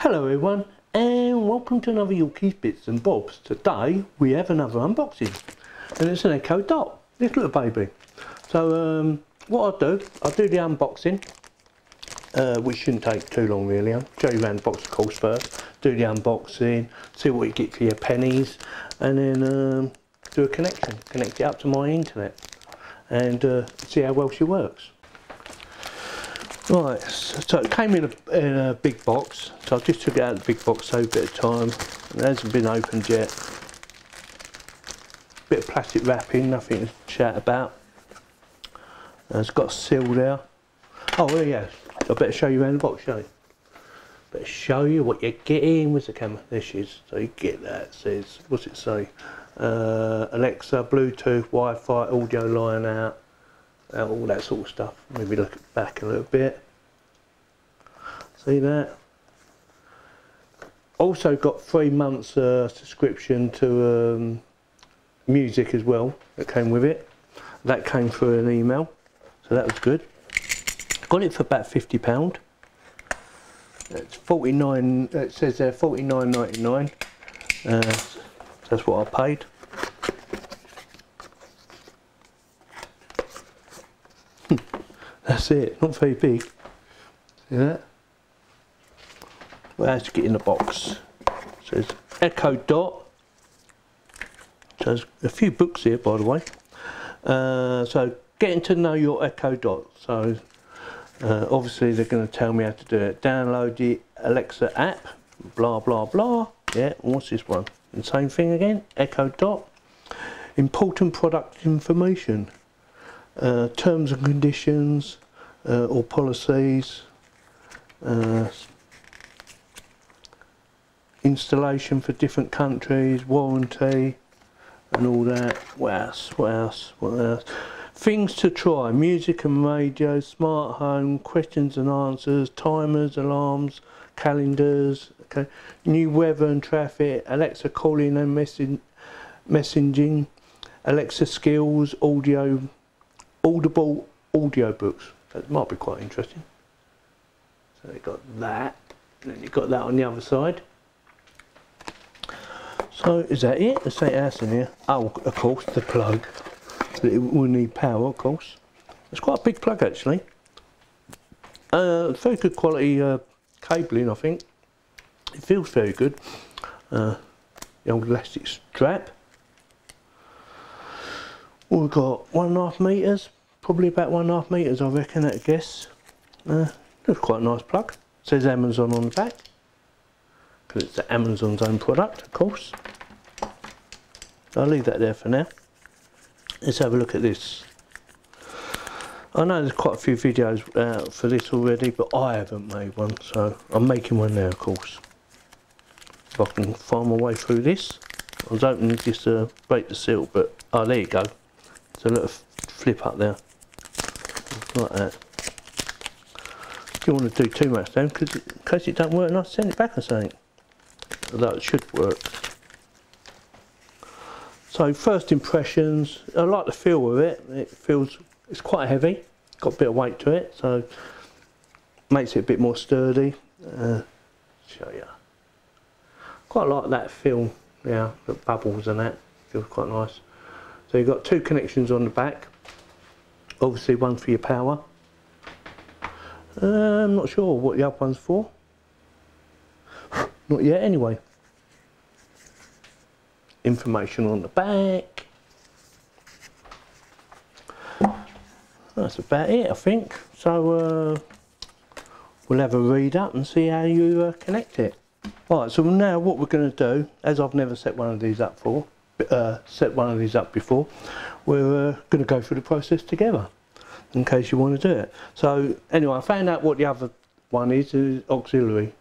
Hello everyone, and welcome to another Yorkies Bits and Bobs. Today we have another unboxing, and it's an Echo Dot, this little baby. So what I'll do the unboxing, which shouldn't take too long really. I'll show you around the box of course first, do the unboxing, see what you get for your pennies, and then do a connection, connect it up to my internet, and see how well she works. Right, so it came in a big box, so I just took it out of the big box, saved a bit of time. It hasn't been opened yet. Bit of plastic wrapping, nothing to chat about. It's got a seal there. Oh well, yeah, so I better show you around the box, shall I? Better show you what you're getting. Where's the camera? There she is. So you get that. It says, what's it say? Alexa, Bluetooth, Wi-Fi, audio line out. All that sort of stuff. Maybe look back a little bit. See that? Also got 3 months subscription to music as well that came with it. That came through an email, so that was good. Got it for about £50. It's 49. It says there 49.99. That's what I paid. That's it, not very big. See that? Well, that's to get in the box. It says Echo Dot. So there's a few books here, by the way. So getting to know your Echo Dot. So obviously they're going to tell me how to do it. Download the Alexa app. Blah blah blah. Yeah. What's this one? The same thing again. Echo Dot. Important product information. Terms and conditions or policies, installation for different countries, warranty and all that. What else? Things to try: music and radio, smart home, questions and answers, timers, alarms, calendars, okay, new weather and traffic, Alexa calling and messaging, Alexa skills, audible audio books. That might be quite interesting. So you've got that, and then you've got that on the other side. So is that it? There's something else in here. Oh, of course, the plug. So it will need power, of course. It's quite a big plug actually. Very good quality cabling, I think. It feels very good. The old elastic strap. We've got 1.5 metres, probably about 1.5 metres I reckon at a guess. That's quite a nice plug. It says Amazon on the back, because it's Amazon's own product, of course. I'll leave that there for now. Let's have a look at this. I know there's quite a few videos out for this already, but I haven't made one, so I'm making one now, of course. If I can find my way through this. I was hoping just to break the seal, but oh, there you go. There's a little flip up there, like that. Don't want to do too much then, because in case it don't work, and I send it back or something. Although it should work. So first impressions, I like the feel of it. It's quite heavy, got a bit of weight to it, so makes it a bit more sturdy. Show you. Quite like that feel. Yeah, the bubbles and that feels quite nice. So you've got 2 connections on the back, obviously one for your power. I'm not sure what the other one's for, not yet anyway. Information on the back. That's about it, I think. So we'll have a read up and see how you connect it. Right, so now what we're going to do, as I've never set one of these up before, we're going to go through the process together, in case you want to do it. So anyway, I found out what the other one is auxiliary.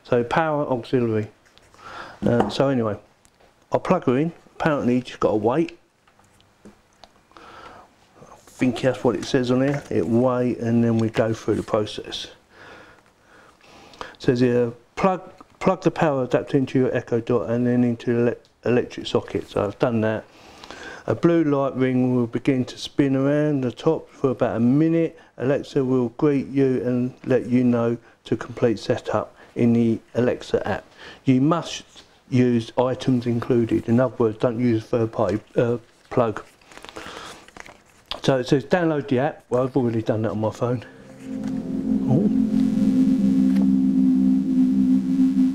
So power auxiliary. So anyway, I'll plug her in. Apparently you just got to wait. I think that's what it says on here. It wait and then we go through the process. It says here, plug the power adapter into your Echo Dot and then into the electric socket. So I've done that. A blue light ring will begin to spin around the top for about a minute. Alexa will greet you and let you know to complete setup. in the Alexa app. You must use items included. In other words, don't use a third party plug. So it says download the app. Well, I've already done that on my phone.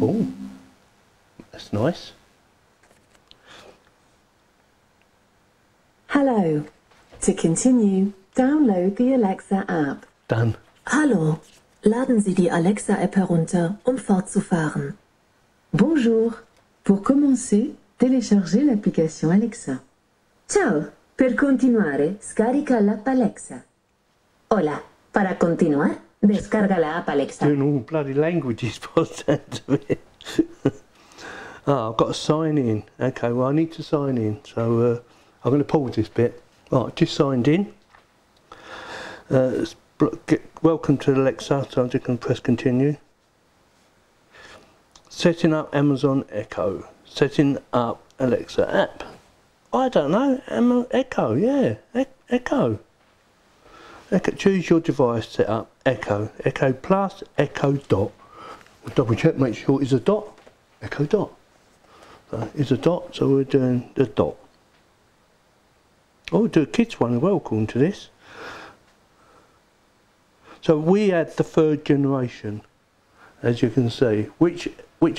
Oh, that's nice. Hello. To continue, download the Alexa app. Done. Hallo. Laden Sie die Alexa-App herunter, fortzufahren. Bonjour. Pour commencer, téléchargez l'application Alexa. Ciao. Per continuare, scarica l'app Alexa. Hola. Para continuar, descarga la app Alexa. Doing all bloody languages by the sound of it. Oh, I've got to sign in. Okay, well I need to sign in, so I'm going to pause this bit. Right, just signed in. Welcome to Alexa, so I'm just going to press continue. Setting up Amazon Echo. Setting up Alexa app. I don't know, Echo, yeah, Echo. Choose your device setup, Echo. Echo Plus, Echo Dot. We'll double check, make sure it's a dot. Echo Dot. So it's a dot, so we're doing the dot. Oh, we'll do a kids one as well according to this. So we had the 3rd generation, as you can see. Which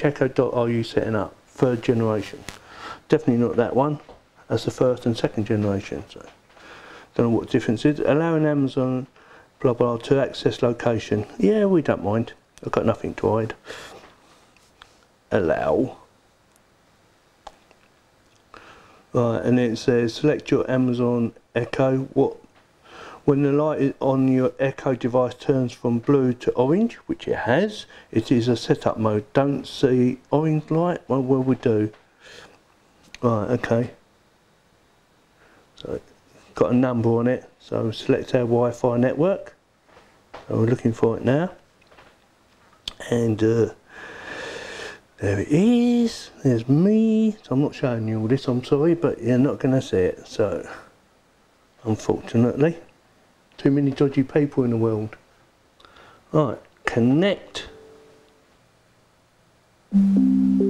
Echo Dot are you setting up? 3rd generation. Definitely not that one. That's the 1st and 2nd generation. So don't know what the difference is. Allowing Amazon blah blah to access location. Yeah, we don't mind. I've got nothing to hide. Allow. Right, and then it says select your Amazon Echo. When the light on your Echo device turns from blue to orange, which it has, it is a setup mode. Don't see orange light? Well, what we do? Right, okay. So it's got a number on it. So select our Wi-Fi network. So we're looking for it now. And there it is. There's me. So I'm not showing you all this, I'm sorry, but you're not going to see it. So, unfortunately. Too many dodgy people in the world. Right, connect. Boom,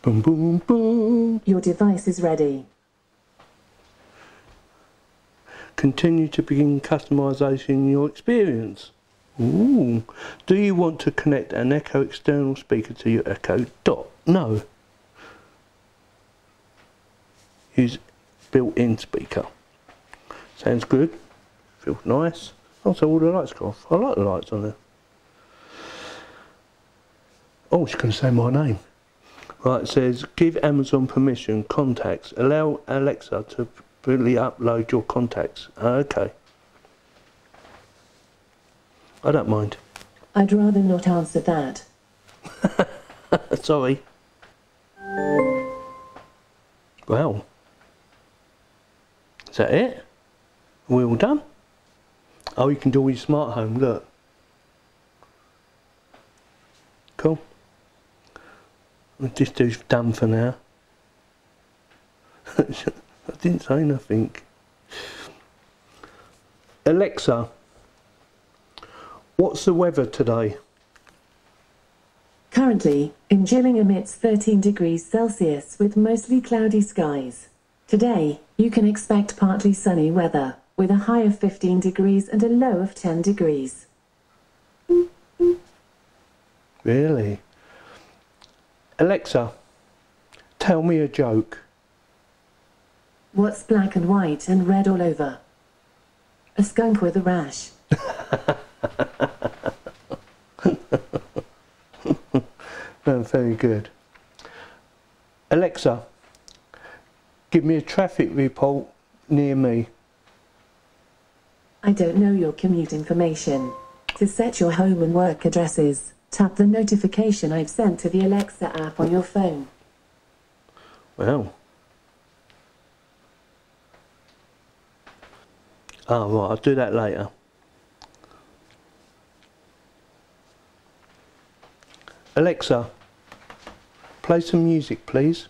boom, boom. Your device is ready. Continue to begin customization in your experience. Ooh. Do you want to connect an Echo external speaker to your Echo Dot? No. Use built-in speaker. Sounds good. Feels nice. Also, all the lights go off. I like the lights on there. Oh, she's going to say my name. Right, it says give Amazon permission. Contacts. Allow Alexa to fully upload your contacts. Okay. I don't mind. I'd rather not answer that. Sorry. Well. Is that it? Are we all done? Oh, you can do all your smart home, look. Cool. We'll just do done for now. I didn't say nothing. Alexa, what's the weather today? Currently, in Gillingham it's 13 degrees Celsius with mostly cloudy skies. Today, you can expect partly sunny weather, with a high of 15 degrees and a low of 10 degrees. Really? Alexa, tell me a joke. What's black and white and red all over? A skunk with a rash. No, very good. Alexa, give me a traffic report near me. I don't know your commute information. To set your home and work addresses, tap the notification I've sent to the Alexa app on your phone. Well. Oh, right, I'll do that later. Alexa, play some music, please.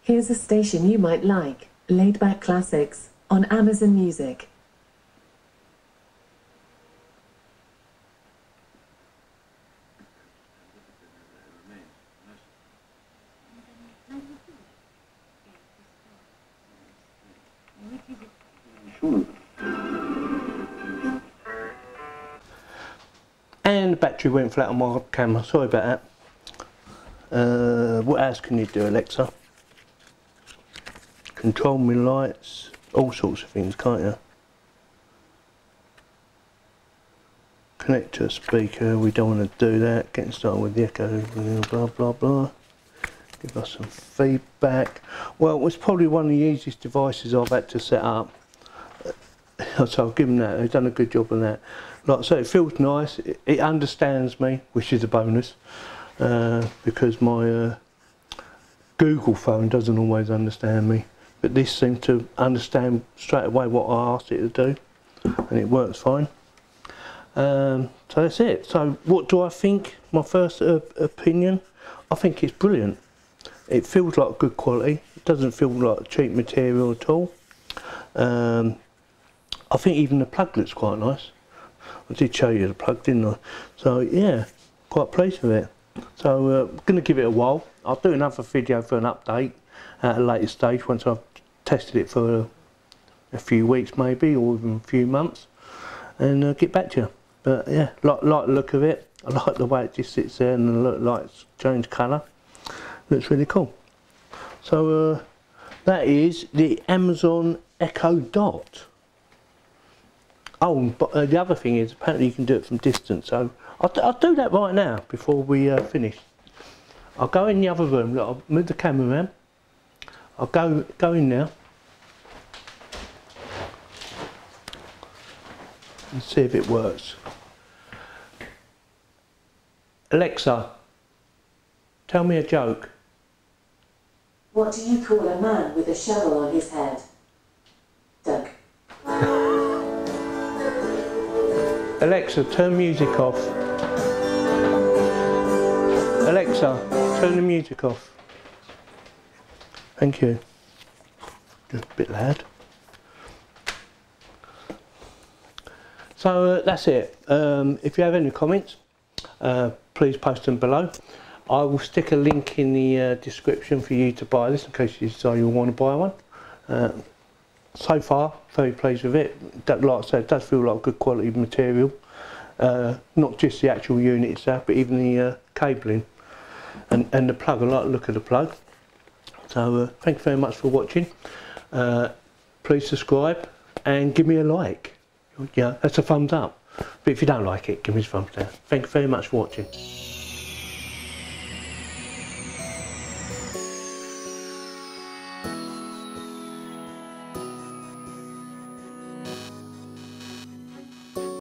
Here's a station you might like, Laid Back Classics, on Amazon Music. chose. And the battery went flat on my camera, sorry about that. What else can you do, Alexa? Control my lights, all sorts of things, can't you? Connect to a speaker, we don't want to do that. Getting started with the echo, blah blah blah. Give us some feedback. Well, it's probably one of the easiest devices I've had to set up. So I'll give them that, they've done a good job on that. Like, so it feels nice, it understands me, which is a bonus. Because my Google phone doesn't always understand me. But this seems to understand straight away what I asked it to do. And it works fine. So that's it. So what do I think? My first opinion, I think it's brilliant. It feels like good quality. It doesn't feel like cheap material at all. I think even the plug looks quite nice. I did show you the plug, didn't I? So yeah, quite pleased with it. So I'm going to give it a while. I'll do another video for an update at a later stage once I've tested it for a few weeks maybe, or even a few months, and get back to you. But yeah, like the look of it. I like the way it just sits there and the look like it's changed colour. Looks really cool. So that is the Amazon Echo Dot. Oh, but the other thing is apparently you can do it from distance. So I'll do that right now before we finish. I'll go in the other room. Look, I'll move the camera around. I'll go in now and see if it works. Alexa, tell me a joke. What do you call a man with a shovel on his head? Doug. Alexa, turn music off. Alexa, turn the music off. Thank you. Just a bit loud. So that's it. If you have any comments, please post them below. I will stick a link in the description for you to buy this in case you decide you want to buy one. So far, very pleased with it. Like I said, it does feel like good quality material. Not just the actual unit itself, but even the cabling and the plug. I like the look of the plug. So thank you very much for watching. Please subscribe and give me a like. Yeah, that's a thumbs up. But if you don't like it, give me a thumbs down. Thank you very much for watching.